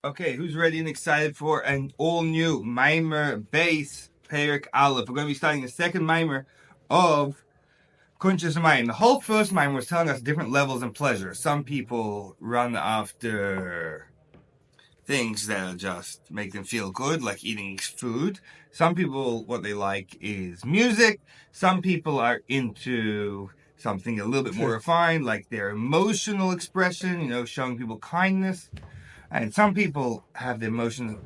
Okay, who's ready and excited for an all-new Mimer base Perik Aleph? We're going to be starting the second Mimer of Kuntres Umayaan. The whole first Mimer was telling us different levels of pleasure. Some people run after things that just make them feel good, like eating food. Some people, what they like is music. Some people are into something a little bit more refined, like their emotional expression, showing people kindness. And some people have the emotions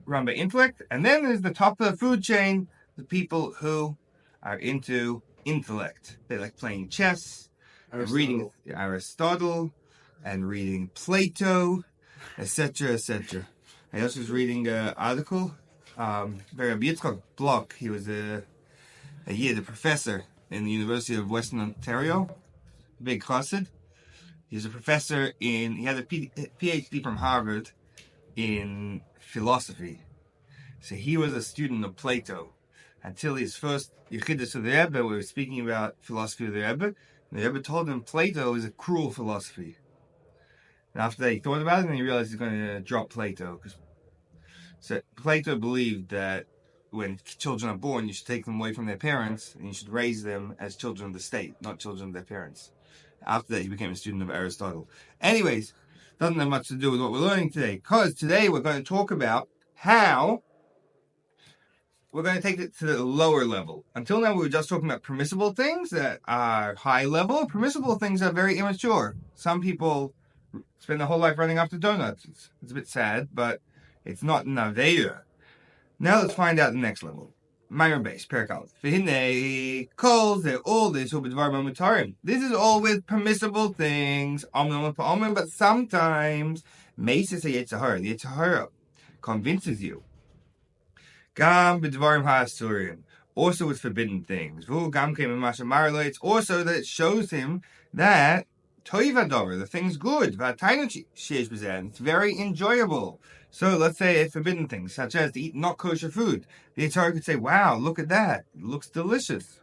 run by intellect. And then there's the top of the food chain, the people who are into intellect. They like playing chess, and reading Aristotle, and reading Plato, etc., etc. I also was reading an article by Rabbi Yitzchak Block. He was a professor in the University of Western Ontario, big chassid. He's a professor he had a PhD from Harvard in philosophy. So he was a student of Plato until his first Yechidus with the Rebbe. We were speaking about philosophy with the Rebbe. The Rebbe told him Plato is a cruel philosophy. And after that, he thought about it and he realized he's going to drop Plato. So Plato believed that when children are born, you should take them away from their parents and you should raise them as children of the state, not children of their parents. After that, he became a student of Aristotle. Anyways, doesn't have much to do with what we're learning today, because today we're going to talk about how we're going to take it to the lower level. Until now, we were just talking about permissible things that are high level. Permissible things are very immature. Some people spend their whole life running after donuts. It's a bit sad, but it's not Naveya. Now let's find out the next level. Minor base, Perikal. V'hinei calls they're all this ubedvar momentarim. This is all with permissible things, but sometimes Mesis Yetzer Hara. The Yetzer Hara convinces you. Gam b'dvarim ha'asurim. Also with forbidden things. V'hu gam keim mashamarlo. It's also that it shows him that toivador, the thing's good. V'atainu sheish b'zeh. It's very enjoyable. So let's say forbidden things, such as to eat not kosher food. The Torah could say, wow, look at that. It looks delicious.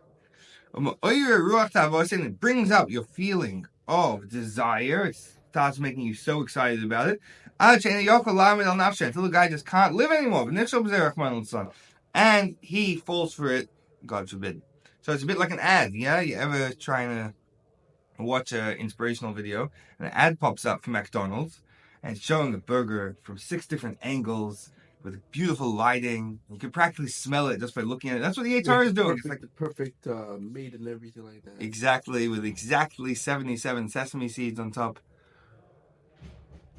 And it brings up your feeling of desire. It starts making you so excited about it. Until the guy just can't live anymore. And he falls for it, God forbid. So it's a bit like an ad, yeah? You ever trying to watch an inspirational video, and an ad pops up from McDonald's, and it's showing a burger from 6 different angles with beautiful lighting. You can practically smell it just by looking at it. That's what the Yetzer Hara is doing. It's like the perfect meat and everything like that. Exactly, with exactly 77 sesame seeds on top.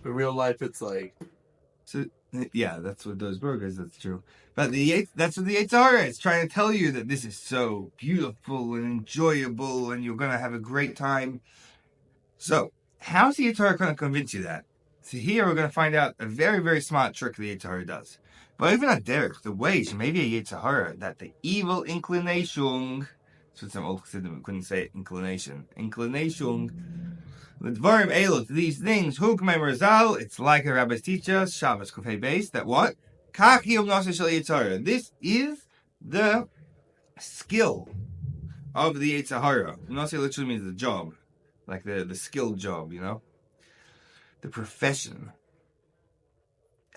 In real life, it's like... So, yeah, that's what those burgers, that's true. But that's what the Yetzer Hara is, trying to tell you that this is so beautiful and enjoyable and you're going to have a great time. So, how's the Yetzer Hara going to convince you that? So here we're going to find out a very, very smart trick the Yetzer Hara does. But even at derech, the way, maybe a Yetzer Hara, that the evil inclination, so some old Chassidim couldn't say inclination, the dvarim elot, these things, hukmei merzal, it's like a rabbi's teacher, Shabbos Kufay base, that what? Kach yom nasa shel Yetzer Hara. This is the skill of the Yetzer Hara. Nasa literally means the job, like the skilled job, the profession.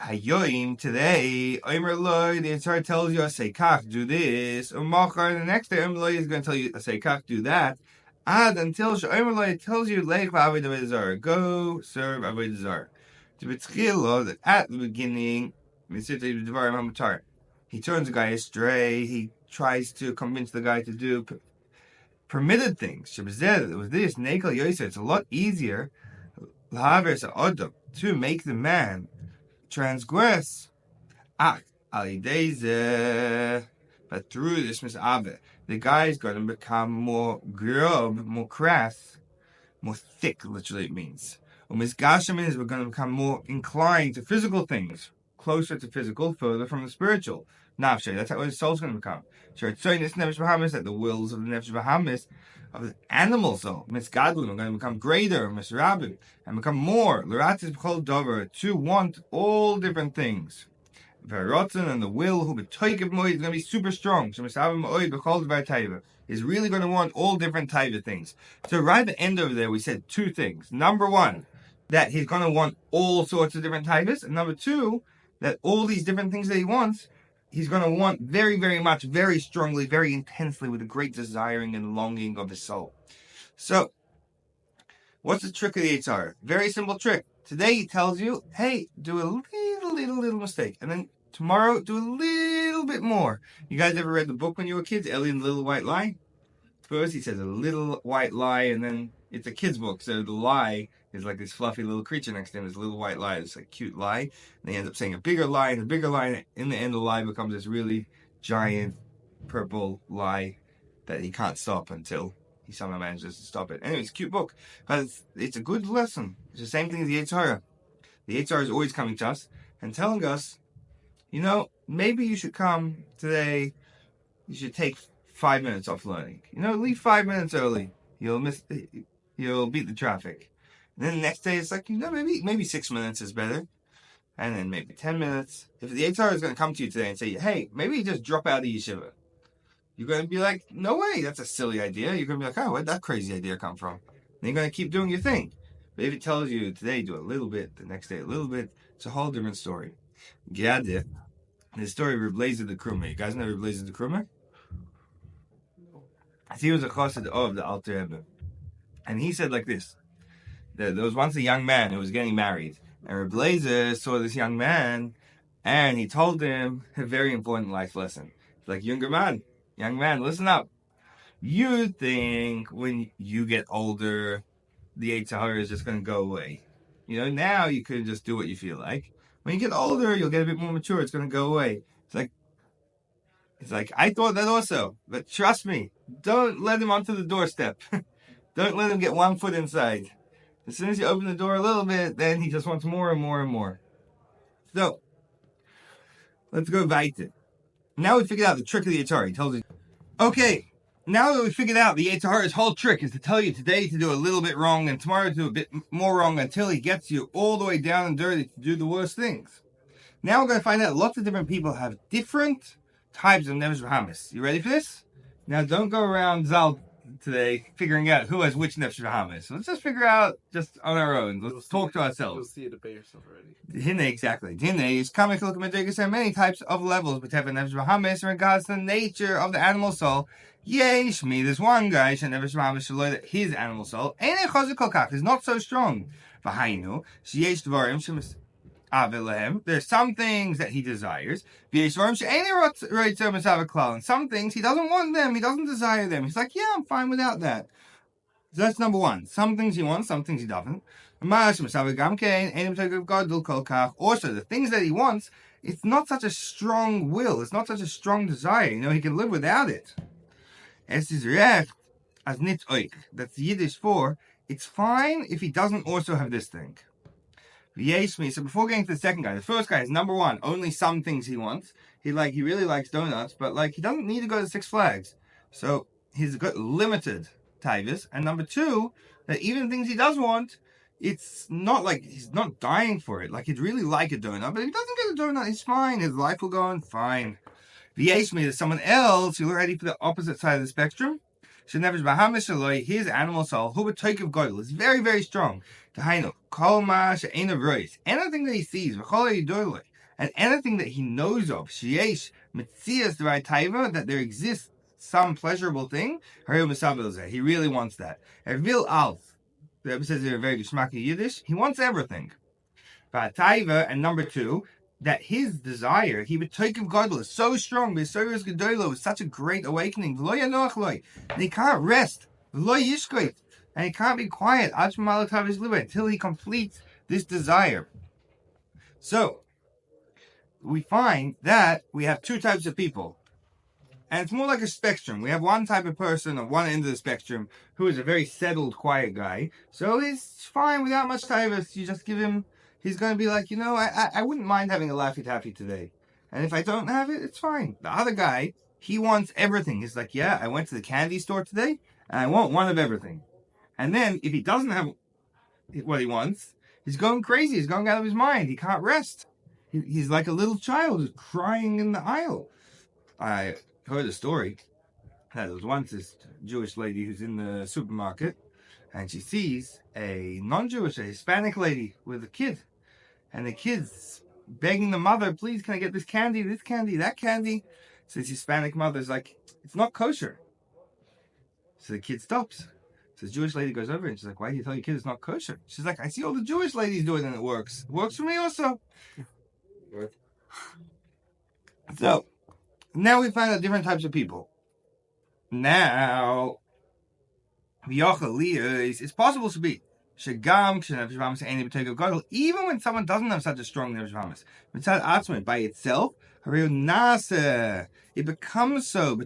Hayoim today, Omer Loi, the Yetzer Hara tells you, say kach, do this. Umachar, the next day, Omer Loi is going to tell you, say kach, do that. Ad until Omer Loi tells you, Leich v'avodah zarah, go serve avodah zarah. To betchilo, that at the beginning, he turns the guy astray. He tries to convince the guy to do permitted things. With this, Nekel Yosef, it's a lot easier to make the man transgress. But through this misave, the guy is going to become more grub, more crass, more thick, literally it means. Misgashim is we're going to become more inclined to physical things, closer to physical, further from the spiritual. Nafshe, that's how his soul's going to become. Sure, it's saying this Nefesh Bahamis, that the wills of the Nefesh Bahamis, of the animal soul, Misgadlim, are going to become greater, Misrabim, and become more, Leratis B'chol Dover, to want all different things. Verotzen, and the will who betoikev moed is going to be super strong. So Misavim moed b'chol dvar taiva is really going to want all different types of things. So right at the end over there, we said 2 things. Number 1, that he's going to want all sorts of different types. And number two, that all these different things that he wants, he's going to want very, very much, very strongly, very intensely, with a great desiring and longing of his soul. So, what's the trick of the Yetzer Hara? Very simple trick. Today he tells you, hey, do a little mistake. And then tomorrow, do a little bit more. You guys ever read the book when you were kids, Ellie and the Little White Lie? First he says a little white lie, and then it's a kid's book, so the lie is like this fluffy little creature next to him, this little white lie, this like cute lie, and they end up saying a bigger lie, and a bigger lie, and in the end the lie becomes this really giant purple lie that he can't stop until he somehow manages to stop it. Anyway, it's a cute book, but it's a good lesson. It's the same thing as the Yetzer Hara. The Yetzer Hara is always coming to us and telling us, maybe you should come today, you should take 5 minutes off learning. Leave 5 minutes early. You'll beat the traffic. And then the next day it's like, maybe 6 minutes is better. And then maybe 10 minutes. If the Yetzer Hara is going to come to you today and say, hey, maybe you just drop out of yeshiva, you're going to be like, no way, that's a silly idea. You're going to be like, oh, where'd that crazy idea come from? And you're going to keep doing your thing. But if it tells you today do a little bit, the next day a little bit, it's a whole different story. The story of Rabbi Lezer the Krumer. You guys know Rabbi Lezer the Krumer? He was a chassid of the Alter Rebbe, and he said like this: that there was once a young man who was getting married, and Rabbi Lezer saw this young man, and he told him a very important life lesson. He's like, young man, listen up. You think when you get older, the Yetzer Hara is just going to go away. Now you can just do what you feel like. When you get older, you'll get a bit more mature. It's going to go away. It's like, I thought that also, but trust me, don't let him onto the doorstep. Don't let him get 1 foot inside. As soon as you open the door a little bit, then he just wants more and more and more. So, let's go weiter. Now we figured out the trick of the Yetzer Hara. He tells you, okay, now that we figured out the Yetzer Hara's whole trick is to tell you today to do a little bit wrong and tomorrow to do a bit more wrong until he gets you all the way down and dirty to do the worst things. Now we're going to find out lots of different people have different types of nefesh v'hamis. You ready for this? Now don't go around Zal today figuring out who has which nefesh v'hamis. Let's just figure out just on our own. Let's talk to ourselves. You'll see it by yourself already. Hine, exactly. Hine is coming to look at Madrigas. There are many types of levels, but have a nefesh v'hamis in regards to the nature of the animal soul. Yesh me, there's one guy, nefesh v'hamis shaloi, that his animal soul, ein chazik kol kach, is not so strong. V'hainu, sheyesh dvarim shemis. There's some things that he desires, and some things he doesn't want them, he doesn't desire them. He's like, yeah, I'm fine without that. So that's number one. Some things he wants, some things he doesn't. Also, the things that he wants, it's not such a strong will, it's not such a strong desire. He can live without it. That's Yiddish for, it's fine if he doesn't also have this thing. So before getting to the second guy, the first guy is number one, only some things he wants. He really likes donuts, but he doesn't need to go to Six Flags. So he's got limited taivas. And number two, that even things he does want, it's not like he's not dying for it. He'd really like a donut, but if he doesn't get a donut, he's fine. His life will go on fine. There's someone else who's ready for the opposite side of the spectrum. His animal soul, who would take of God, is very, very strong. Anything that he sees, and anything that he knows of, that there exists some pleasurable thing, he really wants that. The Rebbe says they're very geschmacky Yiddish. He wants everything. And number two, that his desire, he would take of God, is so strong, with such a great awakening. And he can't rest. And he can't be quiet until he completes this desire. So, we find that we have two types of people. And it's more like a spectrum. We have one type of person on one end of the spectrum who is a very settled, quiet guy. So he's fine without much taivas. You just give him, he's going to be like, I wouldn't mind having a Laffy Taffy today. And if I don't have it, it's fine. The other guy, he wants everything. He's like, yeah, I went to the candy store today, and I want one of everything. And then, if he doesn't have what he wants, he's going crazy. He's going out of his mind. He can't rest. He's like a little child who's crying in the aisle. I heard a story. There was once this Jewish lady who's in the supermarket, and she sees a non-Jewish, a Hispanic lady with a kid, and the kid's begging the mother, please, can I get this candy, that candy? So this Hispanic mother's like, it's not kosher. So the kid stops. So the Jewish lady goes over and she's like, why do you tell your kid it's not kosher? She's like, I see all the Jewish ladies do it and it works. It works for me also. So now we find out different types of people. Now, it's possible to be even when someone doesn't have such a strong nefesh hamas, by itself, it becomes so.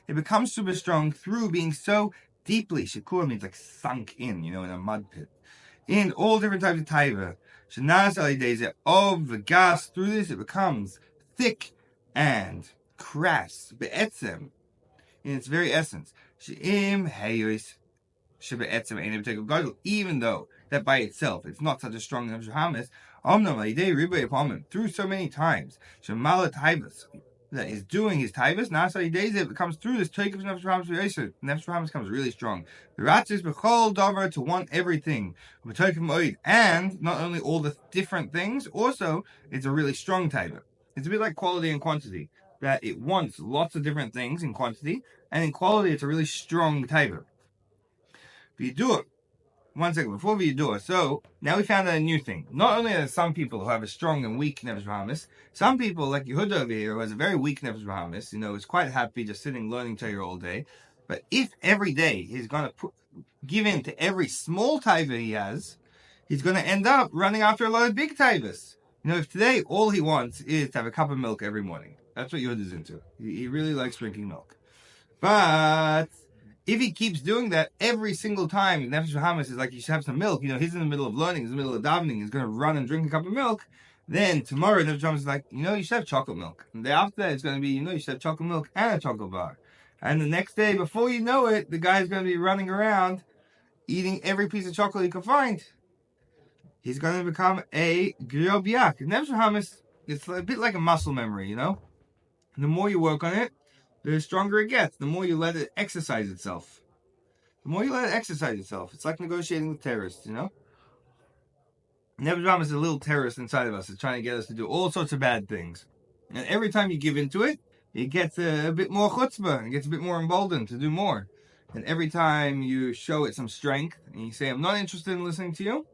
It becomes super strong through being so deeply. Shikur means like sunk in, in a mud pit. In all different types of taiva. Of the gas, through this it becomes thick and crass. Be'etzem, in its very essence. Even though that by itself it's not such a strong nefesh hamas, through so many times, that is doing his taivas, it becomes through this take of nefesh hamas. Nefesh hamas becomes really strong. The ratzis b'chol davar, to want everything, and not only all the different things, also it's a really strong taiva. It's a bit like quality and quantity, that it wants lots of different things in quantity, and in quality it's a really strong taiva. V'yidur. One second, before V'yidur. So, now we found out a new thing. Not only are there some people who have a strong and weak nefesh hamas, some people, like Yehuda over here, who has a very weak nefesh hamas, is quite happy just sitting learning Torah all day. But if every day he's going to give in to every small taiva he has, he's going to end up running after a lot of big taivas. If today all he wants is to have a cup of milk every morning. That's what Yehuda's into. He really likes drinking milk. But if he keeps doing that every single time, nefesh hamas is like, you should have some milk. He's in the middle of learning, he's in the middle of davening, he's going to run and drink a cup of milk. Then tomorrow, nefesh hamas is like, you should have chocolate milk. And the day after that, it's going to be, you should have chocolate milk and a chocolate bar. And the next day, before you know it, the guy's going to be running around eating every piece of chocolate he can find. He's going to become a griobiak. Nefesh hamas, it's a bit like a muscle memory, The more you work on it, the stronger it gets. The more you let it exercise itself. It's like negotiating with terrorists, Nefesh hamas is a little terrorist inside of us. It's trying to get us to do all sorts of bad things. And every time you give into it, it gets a bit more chutzpah. It gets a bit more emboldened to do more. And every time you show it some strength, and you say, I'm not interested in listening to you,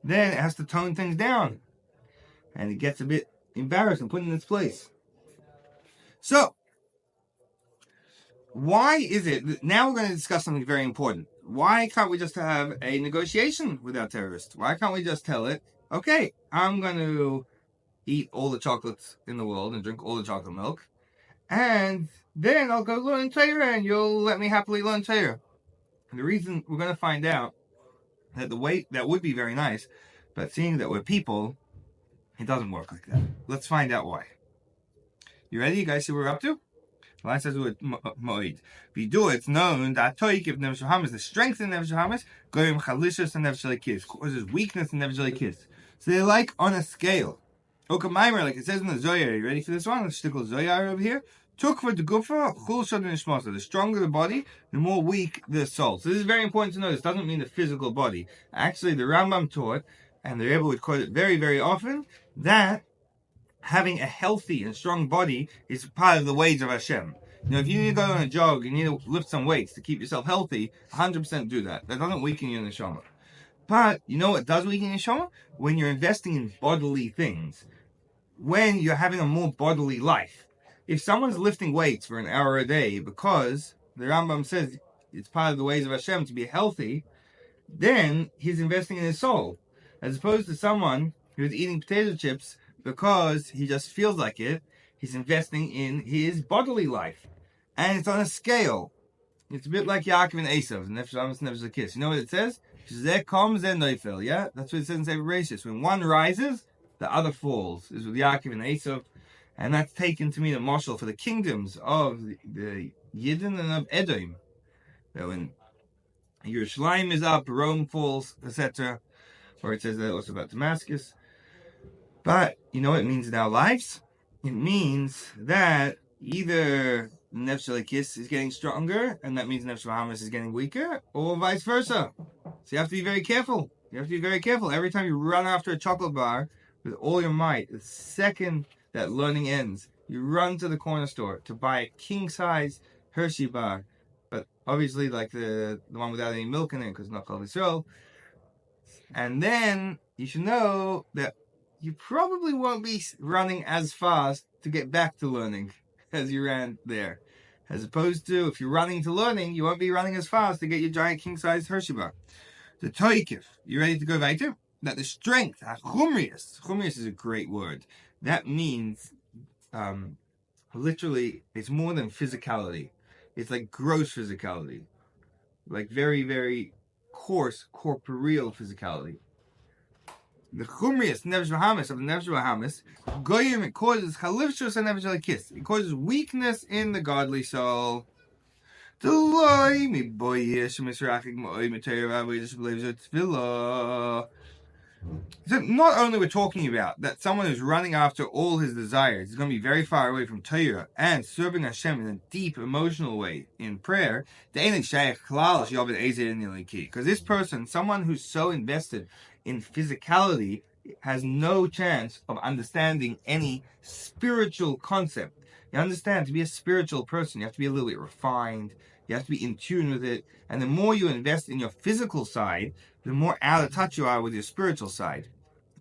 then it has to tone things down. And it gets a bit embarrassed and put in its place. So, why is it, now we're going to discuss something very important. Why can't we just have a negotiation with our terrorists? Why can't we just tell it, okay, I'm going to eat all the chocolates in the world and drink all the chocolate milk, and then I'll go learn Torah and you'll let me happily learn Torah. And the reason we're going to find out that the way, that would be very nice, but seeing that we're people, it doesn't work like that. Let's find out why. You ready? You guys see what we're up to? The line says with moed. Vidu, it's known that toik of nefesh hamas, the strength in nefesh hamas, goyim chalishus and nefesh lekis, causes weakness in nefesh lekis. So they're like on a scale. Okamaimar, like it says in the Zohar. Are you ready for this one? Let's stick with Zohar over here. Took for the gufa, chulshad and nishmasa. The stronger the body, the more weak the soul. So this is very important to know. This doesn't mean the physical body. Actually, the Rambam taught, and the Rebbe would quote it very, very often, that having a healthy and strong body is part of the ways of Hashem. If you need to go on a jog, you need to lift some weights to keep yourself healthy, 100% do that. That doesn't weaken your neshama. But, you know what does weaken your neshama? When you're investing in bodily things. When you're having a more bodily life. If someone's lifting weights for an hour a day because the Rambam says it's part of the ways of Hashem to be healthy, then he's investing in his soul. As opposed to someone who's eating potato chips because he just feels like it, he's investing in his bodily life. And it's on a scale. It's a bit like Yaakov and Esav, Nefesh hamas, Nefesh lekis. You know what it says? Zeh kom, zeh noifel, yeah? That's what it says in Sefer Bereshis. When one rises, the other falls. This is with Yaakov and Esav. And that's taken to mean a marshal for the kingdoms of the Yidden and of Edom. That when Yerushalayim is up, Rome falls, etc. Or it says that also about Damascus. But, you know what it means in our lives? It means that either Nefesh Elokis is getting stronger, and that means Nefesh Bahamis is getting weaker, or vice versa. So you have to be very careful. Every time you run after a chocolate bar with all your might, the second that learning ends, you run to the corner store to buy a king-size Hershey bar. But obviously, like the one without any milk in it, because not called Yisrael. And then you should know that you probably won't be running as fast to get back to learning as you ran there. As opposed to, if you're running to learning, you won't be running as fast to get your giant king-sized Hershey bar. The toikif, you ready to go weiter? That the strength, chumrius is a great word. That means, literally, it's more than physicality. It's like gross physicality. Like very, very coarse, corporeal physicality. The chumrius, nefesh bahamis, of the nefesh bahamis, goyim, it causes chalivshus and nefesh elokis. It causes weakness in the godly soul. So not only we're talking about that someone who's running after all his desires is going to be very far away from Torah and serving Hashem in a deep emotional way in prayer, because this person, someone who's so invested in physicality, has no chance of understanding any spiritual concept. You understand, to be a spiritual person, you have to be a little bit refined, you have to be in tune with it, and the more you invest in your physical side, the more out of touch you are with your spiritual side.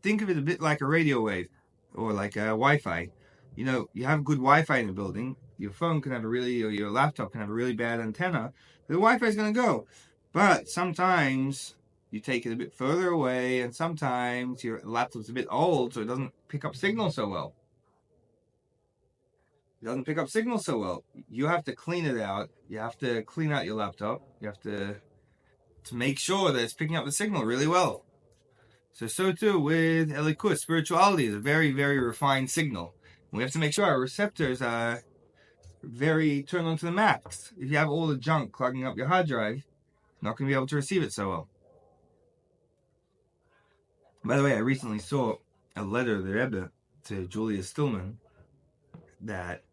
Think of it a bit like a radio wave, or like a Wi-Fi. You know, you have good Wi-Fi in a building, your phone can have or your laptop can have a really bad antenna, the Wi-Fi is going to go. But sometimes you take it a bit further away, and sometimes your laptop's a bit old, so it doesn't pick up signal so well. You have to clean it out. You have to clean out your laptop. You have to make sure that it's picking up the signal really well. So too with Elikus, spirituality is a very, very refined signal. We have to make sure our receptors are very turned on to the max. If you have all the junk clogging up your hard drive, you're not going to be able to receive it so well. By the way, I recently saw a letter of the Rebbe to Julius Stillman that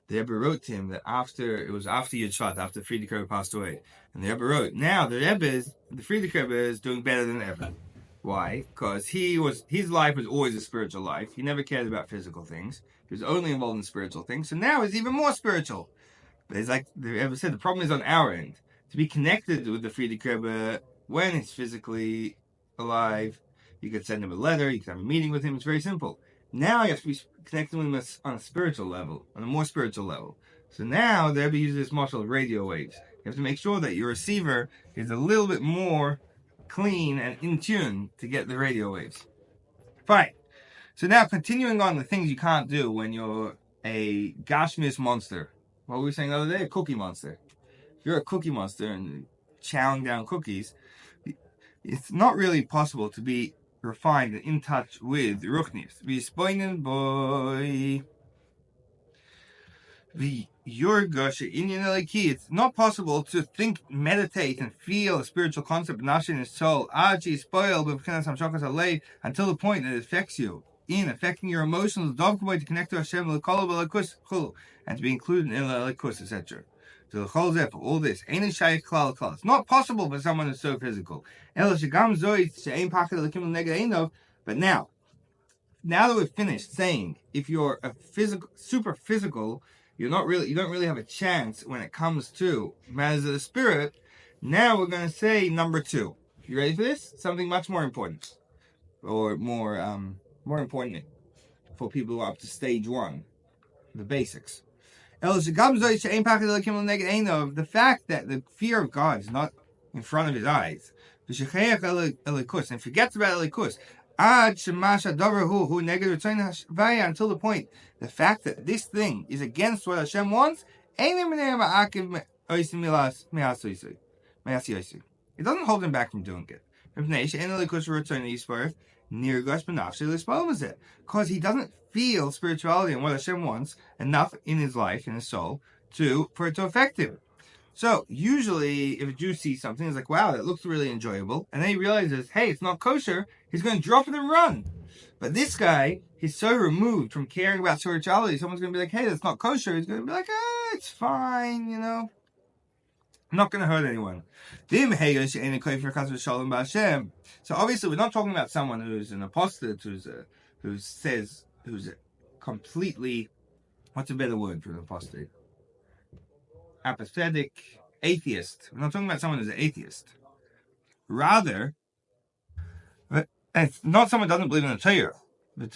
the Rebbe wrote to him that after Yud Shvat, after the Friedrich Rebbe passed away. And the Rebbe wrote, now the Friedrich Rebbe is doing better than ever. Why? Because his life was always a spiritual life. He never cared about physical things. He was only involved in spiritual things. So now it's even more spiritual. But it's like the Rebbe said, the problem is on our end. To be connected with the Friedrich Rebbe when he's physically alive, you could send him a letter, you could have a meeting with him. It's very simple. Now you have to be connecting with him on a spiritual level, on a more spiritual level. So now the Rebbe uses this model of radio waves. You have to make sure that your receiver is a little bit more clean and in tune to get the radio waves. Fine. So now continuing on the things you can't do when you're a Gashmis monster. What were we saying the other day? A cookie monster. If you're a cookie monster and chowing down cookies, it's not really possible to be refined and in touch with Ruchnis. It's not possible to think, meditate, and feel a spiritual concept in his soul until the point that it affects you, in affecting your emotions, to connect to Hashem, and to be included in Elikus, etc. So all this, it's not possible for someone who's so physical. But now that we've finished saying, if you're a super physical, you don't really have a chance when it comes to matters of the spirit. Now we're going to say number 2. You ready for this? Something much more important, or more important for people who are up to stage 1, the basics. The fact that the fear of God is not in front of his eyes, and forgets about Elikus, until the point, the fact that this thing is against what Hashem wants, it doesn't hold him back from doing it. Because he doesn't feel spirituality and what Hashem wants enough in his life, in his soul, for it to affect him. So usually if a Jew sees something, he's like, wow, that looks really enjoyable, and then he realizes, hey, it's not kosher, he's going to drop it and run. But this guy, he's so removed from caring about spirituality. Someone's going to be like, hey, that's not kosher. He's going to be like, it's fine, I'm not going to hurt anyone. So obviously, we're not talking about someone who's an apostate, who's a completely, what's a better word for an apostate? Apathetic atheist. We're not talking about someone who's an atheist. Rather, it's not someone who doesn't believe in the Torah. The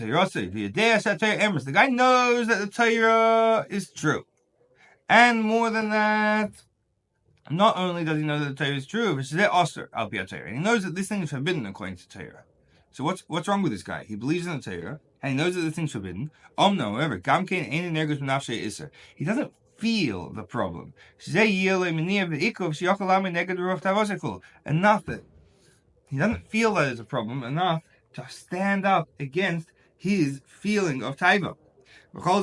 guy knows that the Torah is true. And more than that, not only does he know that the Torah is true, but he knows that this thing is forbidden according to Torah. So what's wrong with this guy? He believes in the Torah, and he knows that this thing's forbidden. However, he doesn't feel the problem. Enough that he doesn't feel that it's a problem enough to stand up against his feeling of taiva. All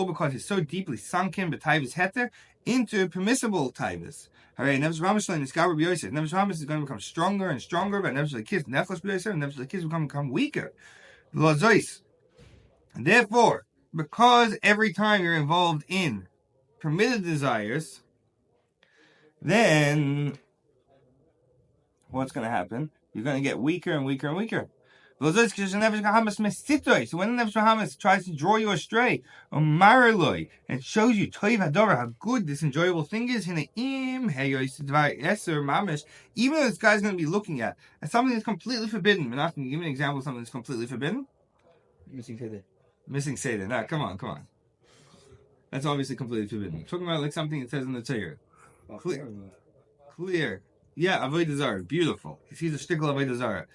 because he's so deeply sunk in b'taiva's heter into permissible taivas. Nefesh Hamas is going to become stronger and stronger, but Nefesh Hamas will become weaker. And therefore, because every time you're involved in permitted desires, then what's going to happen? You're going to get weaker and weaker and weaker. So when the Nefesh Hamas tries to draw you astray, and shows you how good this enjoyable thing is, even though this guy's going to be looking at something that's completely forbidden. I'm asking you, give me an example of something that's completely forbidden. Missing Seder. Nah, come on. That's obviously completely forbidden. I'm talking about like something that says in the Torah. Clear. Yeah, Avodah Zarah. Beautiful. He sees a shtickle Avodah Zarah.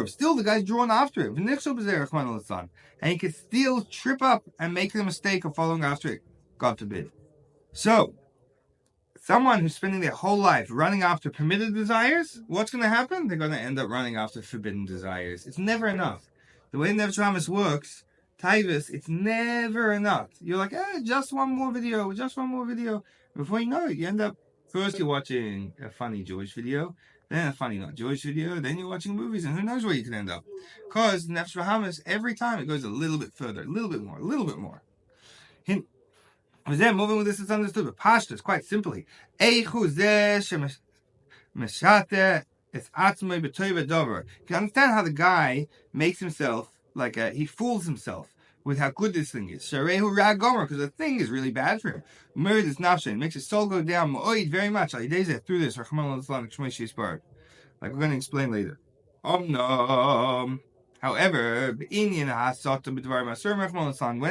Still, the guy's drawn after it. And he can still trip up and make the mistake of following after it. God forbid. So, someone who's spending their whole life running after permitted desires, what's going to happen? They're going to end up running after forbidden desires. It's never enough. The way Nefesh Hamas works, Taivas, it's never enough. You're like, just one more video. Before you know it, you end up, first you're watching a funny Jewish video, then a funny not Jewish video, then you're watching movies, and who knows where you can end up. Because Nefesh Hamas, every time it goes a little bit further, a little bit more. Then moving with this is understood, but Pashtas, quite simply. You can understand how the guy makes himself, he fools himself with how good this thing is. Because the thing is really bad for him. It makes his soul go down very much. Through this, like we're going to explain later. However, when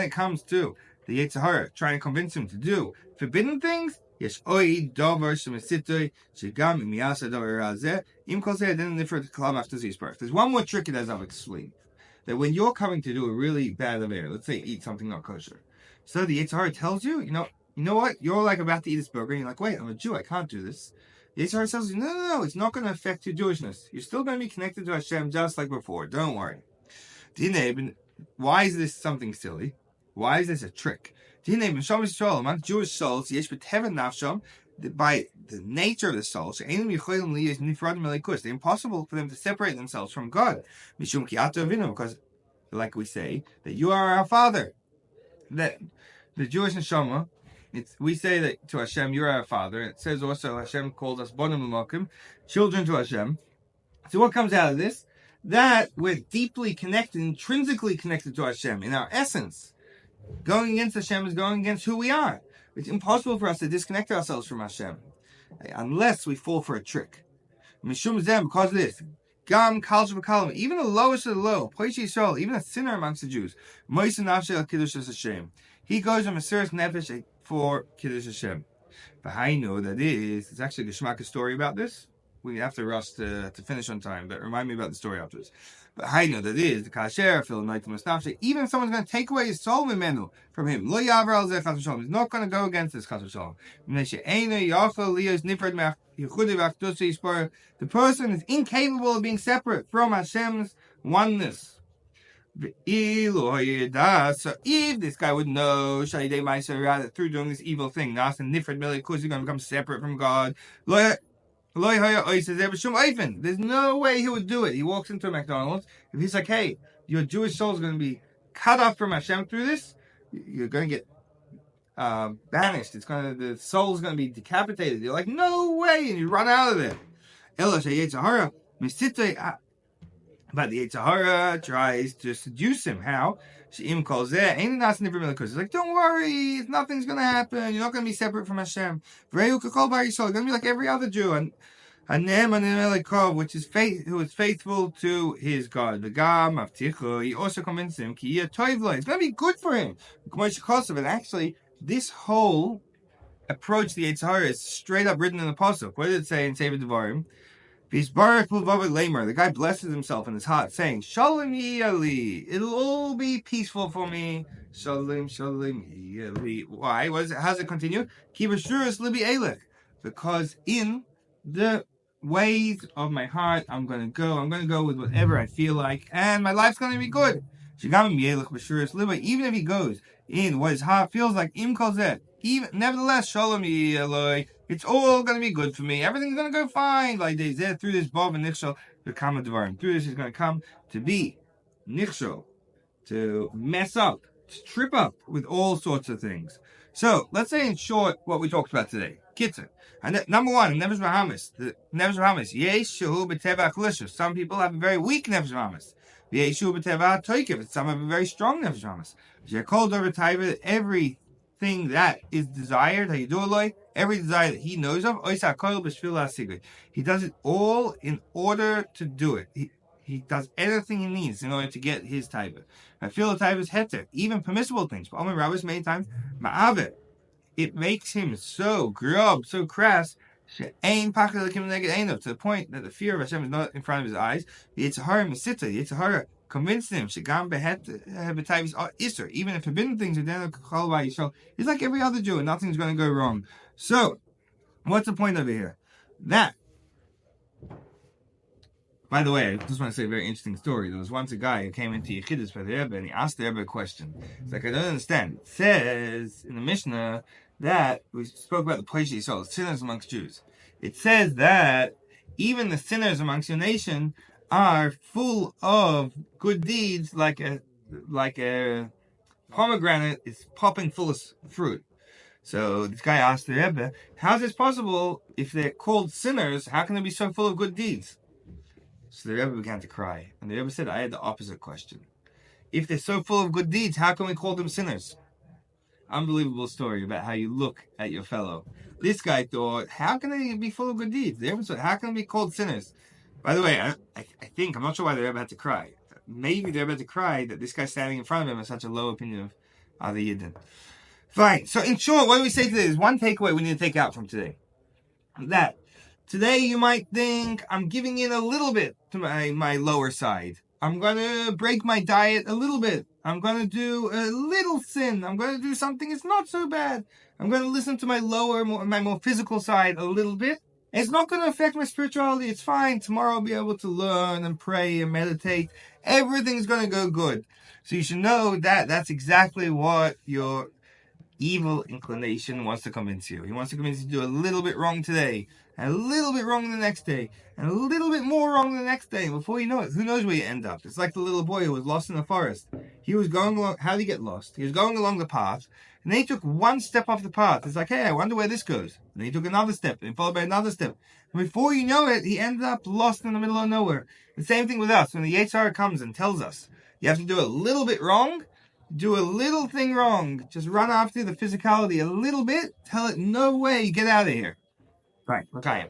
it comes to the Yetzer Hara trying to convince him to do forbidden things, there's one more trick it has I've explained. That when you're coming to do a really bad affair, let's say eat something not kosher, so the Yetzer Hara tells you, you know what, you're like about to eat this burger, and you're like, wait, I'm a Jew, I can't do this. The Yetzer Hara tells you, no, it's not going to affect your Jewishness. You're still going to be connected to Hashem just like before. Don't worry. Why is this something silly? Why is this a trick? Among Jewish souls, by the nature of the soul, it's impossible for them to separate themselves from God. Because, like we say, that you are our Father. That the Jewish neshama, we say that to Hashem, you are our Father. It says also Hashem called us bonim l'mokim, children to Hashem. So what comes out of this? That we're deeply connected, intrinsically connected to Hashem in our essence. Going against Hashem is going against who we are. It's impossible for us to disconnect ourselves from Hashem unless we fall for a trick. Mishum zem, because of this, gam kal shevakalim, even the lowest of the low, poishi Yisrael, even a sinner amongst the Jews, moisen nafshe al kiddush Hashem. He goes on Mesiras Nefesh for kiddush Hashem. V'hainu, that is, it's actually a Geschmack story about this. We have to rush to finish on time, but remind me about the story afterwards. But Hainu, that is, the kasher, even if someone's going to take away his soul from him, lo yavar al zeh chas v'shalom, he's not going to go against this chas v'shalom. The person is incapable of being separate from Hashem's oneness. So if this guy would know that through doing this evil thing, of course he's going to become separate from God. There's no way he would do it. He walks into a McDonald's. If he's like, hey, your Jewish soul is going to be cut off from Hashem through this, you're going to get banished. The soul's going to be decapitated. You're like, no way, and you run out of there. But the Yetzer Hara tries to seduce him. How? She'im calls there. Ain't that's never really because he's like, don't worry, nothing's gonna happen. You're not gonna be separate from Hashem. You're gonna be like every other Jew. And which is who is faithful to his God. He also convinced him it's gonna be good for him. And actually, this whole approach to the Yetzer Hara is straight up written in the Pasuk. What did it say in Sefer Devarim? The guy blesses himself in his heart, saying, Shalom Yali, it'll all be peaceful for me. Shalom Yali. Why? How's it continue? Because in the ways of my heart, I'm gonna go with whatever I feel like, and my life's gonna be good. Even if he goes in what his heart feels like, nevertheless, Shalom Yali. It's all going to be good for me. Everything's going to go fine. Like they said, through this Bob and Nichshel, the Kama Devarim. Through this, he's going to come to be Nichshel, to mess up, to trip up with all sorts of things. So, let's say in short what we talked about today. Kitzer. And number one, Nefesh Bahamas. The Nefesh Bahamas. Yeshu b'teva chalishus. Some people have a very weak Nefesh Bahamas. Yeshu b'teva toikev. Some have a very strong Nefesh Bahamas. Yekol dover taiva. Everything that is desired, how you do it, every desire that he knows of, he does it all in order to do it. He does everything he needs in order to get his taiva. I feel the taiva is heter, even permissible things. But Rabbis many times, it makes him so grub, so crass, to the point that the fear of Hashem is not in front of his eyes. The Yetzer Hara convinced him, even if forbidden things are done, he's like every other Jew and nothing's going to go wrong. So, what's the point over here? That, by the way, I just want to say a very interesting story. There was once a guy who came into Chassidus for the Rebbe and he asked the Rebbe a question. He's like, I don't understand. It says in the Mishnah that we spoke about the Persuasion Yisrael, sinners amongst Jews. It says that even the sinners amongst your nation are full of good deeds, like a pomegranate is popping full of fruit. So this guy asked the Rebbe, how is this possible? If they're called sinners, how can they be so full of good deeds? So the Rebbe began to cry. And the Rebbe said, I had the opposite question. If they're so full of good deeds, how can we call them sinners? Unbelievable story about how you look at your fellow. This guy thought, how can they be full of good deeds? The Rebbe said, how can they be called sinners? By the way, I think, I'm not sure why the Rebbe had to cry. Maybe the Rebbe had to cry that this guy standing in front of him has such a low opinion of other Yidden. Fine. So in short, what do we say today? There's one takeaway we need to take out from today. That today you might think, I'm giving in a little bit to my lower side. I'm going to break my diet a little bit. I'm going to do a little sin. I'm going to do something that's not so bad. I'm going to listen to my more physical side a little bit. It's not going to affect my spirituality. It's fine. Tomorrow I'll be able to learn and pray and meditate. Everything's going to go good. So you should know that that's exactly what your evil inclination wants to convince you. He wants to convince you to do a little bit wrong today, and a little bit wrong the next day, and a little bit more wrong the next day. Before you know it, who knows where you end up? It's like the little boy who was lost in the forest. He was going along. How did he get lost? He was going along the path, and then he took one step off the path. It's like, hey, I wonder where this goes. And then he took another step, and followed by another step. And before you know it, he ended up lost in the middle of nowhere. The same thing with us. When the Yetzer Hara comes and tells us, you have to do a little bit wrong, do a little thing wrong, just run after the physicality a little bit, tell it, no way, get out of here. Right, okay.